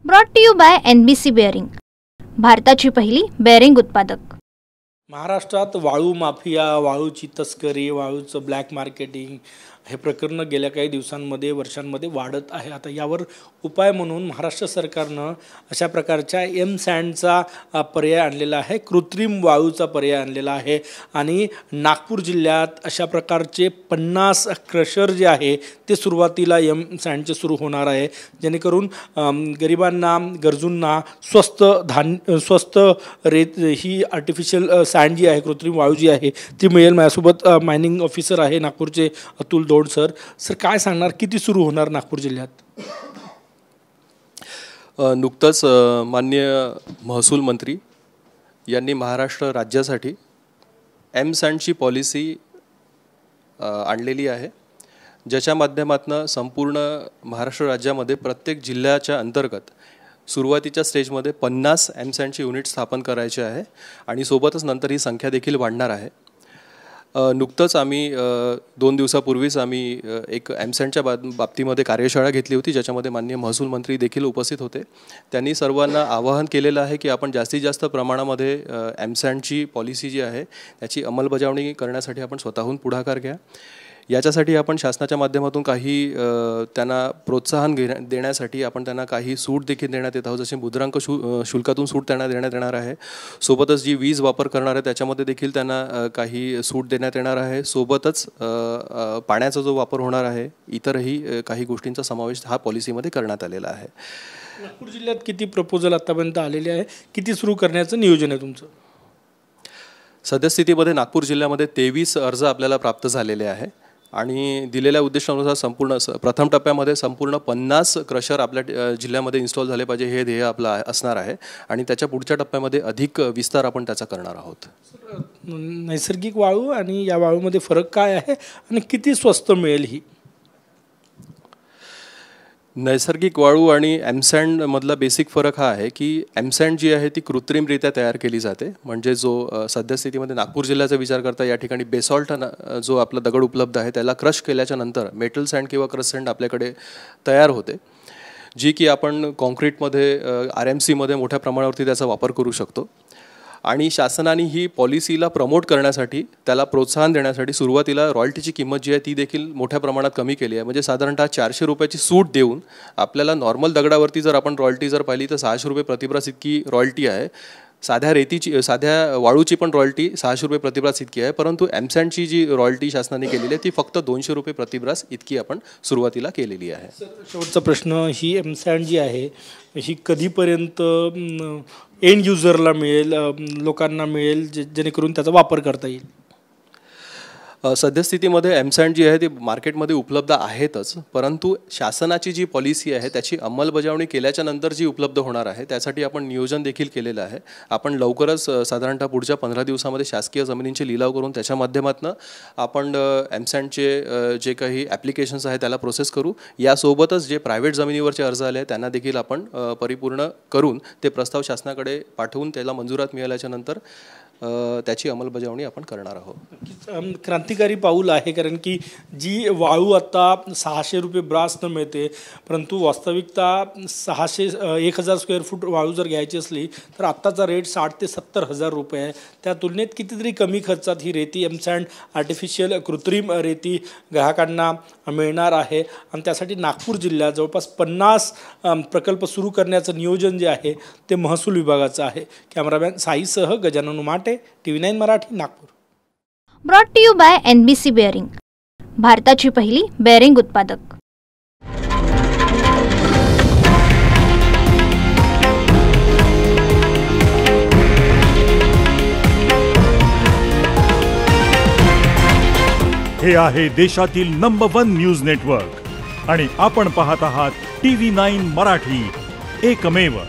Brought to you by NBC bearing, भारताची पहिली bearing उत्पादक। महाराष्ट्रात वाळू माफिया, वाळूची तस्करी, वाळूचं ब्लॅक मार्केटिंग हे प्रकरण गेल्या काही दिवसांमध्ये वर्षांमध्ये वाढत आहे। आता यावर उपाय म्हणून महाराष्ट्र सरकारनं अशा प्रकारच्या सँडचा पर्याय आणलेला आहे, कृत्रिम वाळूचा पर्याय आणलेला आहे। आणि नागपूर जिल्ह्यात अशा प्रकारचे 50 क्रशर जे आहे ते सुरुवातीला सँडचे सुरू होणार आहे, जेणेकरून गरिबांना, गरजूंना स्वस्त रेत ही आर्टिफिशियल सँड जी आहे, कृत्रिम वाळू जी आहे ती मिळेल। माझ्यासोबत मायनिंग ऑफिसर आहे नागपूरचे अतुल दोड सर। काय सांगणार, किती सुरू होणार नागपूर जिल्ह्यात? नुकतंच माननीय महसूल मंत्री यांनी महाराष्ट्र राज्यासाठी सँडची पॉलिसी आणलेली आहे, ज्याच्या माध्यमातून संपूर्ण महाराष्ट्र राज्यामध्ये प्रत्येक जिल्ह्याच्या अंतर्गत सुरुवातीच्या स्टेजमध्ये 50 सँडची युनिट स्थापन करायचे आहे आणि सोबतच नंतर ही संख्या देखील वाढणार आहे। नुकतंच आम्ही 2 दिवसापूर्वीच आम्ही एक सँडच्या बाबतीमध्ये कार्यशाळा घेतली होती, ज्याच्यामध्ये माननीय महसूल मंत्री देखील उपस्थित होते। त्यांनी सर्वांना आवाहन केलेलं आहे की आपण जास्तीत जास्त प्रमाणामध्ये सँडची पॉलिसी जी आहे त्याची अंमलबजावणी करण्यासाठी आपण स्वतःहून पुढाकार घ्या। याच्यासाठी आपण शासनाच्या माध्यमातून काही त्यांना प्रोत्साहन देण्यासाठी आपण त्यांना काही सूट देखील देण्यात येत आहोत, जसे मुद्रांक शुल्कातून सूट त्यांना देण्यात येणार आहे। सोबतच जी वीज वापर करणार आहे त्याच्यामध्ये देखील त्यांना काही सूट देण्यात येणार आहे। सोबतच पाण्याचा जो वापर होणार आहे, इतरही काही गोष्टींचा समावेश हा पॉलिसीमध्ये करण्यात आलेला आहे। नागपूर जिल्ह्यात किती प्रपोजल आतापर्यंत आलेले आहे, किती सुरू करण्याचं नियोजन आहे तुमचं? सद्यस्थितीमध्ये नागपूर जिल्ह्यामध्ये 23 अर्ज आपल्याला प्राप्त झालेले आहे आणि दिलेल्या उद्देशानुसार प्रथम टप्प्यामध्ये संपूर्ण 50 क्रशर आपल्या जिल्ह्यामध्ये इन्स्टॉल झाले पाहिजे, हे ध्येय आपलं असणार आहे आणि त्याच्या पुढच्या टप्प्यामध्ये अधिक विस्तार आपण त्याचा करणार आहोत। नैसर्गिक वाळू आणि या वाळूमध्ये फरक काय आहे आणि किती स्वस्त मिळेल ही? नैसर्गिक वाळू आणि सँडमधला बेसिक फरक हा आहे की सँड जी आहे ती कृत्रिमरित्या तयार केली जाते, म्हणजे जो सद्यस्थितीमध्ये नागपूर जिल्ह्याचा विचार करता या ठिकाणी बेसॉल्ट जो आपला दगड उपलब्ध आहे त्याला क्रश केल्याच्या नंतर मेटल सँड किंवा क्रश सँड आपल्याकडे तयार होते, जी की आपण कॉन्क्रीटमध्ये RMCमध्ये मोठ्या प्रमाणावरती त्याचा वापर करू शकतो। आणि शासनाने ही पॉलिसीला प्रमोट करण्यासाठी, त्याला प्रोत्साहन देण्यासाठी सुरुवातीला रॉयल्टीची किंमत जी आहे ती देखील मोठ्या प्रमाणात कमी केली आहे, म्हणजे साधारणतः 400 रुपयाची सूट देऊन आपल्याला नॉर्मल दगडावरती जर आपण रॉयल्टी जर पाहिली तर 600 रुपये प्रतिब्रास इतकी रॉयल्टी आहे। साध्या वाळूची पण रॉयल्टी 600 रुपये प्रतिब्रास इतकी आहे, परंतु सँडची जी रॉयल्टी शासनाने केलेली आहे ती फक्त 200 रुपये प्रतिब्रास इतकी आपण सुरुवातीला केलेली आहे। शेवटचा प्रश्न, ही सँड जी आहे ही कधीपर्यंत एंड युजरला मिळेल, लोकांना मिळेल, जेणेकरून त्याचा वापर करता येईल? सद्यस्थितीमध्ये सँड जी आहे ती मार्केटमध्ये उपलब्ध आहेतच, परंतु शासनाची जी पॉलिसी आहे त्याची अंमलबजावणी केल्याच्या नंतर जी उपलब्ध होणार आहे त्यासाठी आपण नियोजन देखील केलेलं आहे। आपण लवकरच साधारणतः पुढच्या 15 दिवसामध्ये शासकीय जमिनींचे लिलाव करून त्याच्या माध्यमातून आपण सँडचे जे काही ॲप्लिकेशन्स आहेत त्याला प्रोसेस करू। यासोबतच जे प्रायव्हेट जमिनीवरचे अर्ज आले त्यांना देखील आपण परिपूर्ण करून ते प्रस्ताव शासनाकडे पाठवून त्याला मंजुरात मिळाल्याच्या नंतर त्याची अंमलबजावणी आपण करणार आहोत। क्रांतिकारी पाऊल आहे, कारण की जी वाळू आता 600 रुपये ब्रासनं मिळते, परंतु वास्तविकता 1000 स्क्वेअर फूट वाळू जर घ्यायची असली तर आत्ताचा रेट 60 ते 70 हजार रुपये आहे। त्या तुलनेत कितीतरी कमी खर्चात ही रेती सँड आर्टिफिशियल कृत्रिम रेती ग्राहकांना मिळणार आहे आणि त्यासाठी नागपूर जिल्ह्यात जवळपास 50 प्रकल्प सुरू करण्याचं नियोजन जे आहे ते महसूल विभागाचं आहे। कॅमेरामॅन साईसह Gajanan Umate, TV9 Marathi, Nagpur. Brought to you by NBC bearing, भारताची पहिली बेअरिंग उत्पादक। हे आहे देशातील नंबर 1 न्यूज नेटवर्क आणि आपण पाहत आहात TV9 मराठी, एकमेव।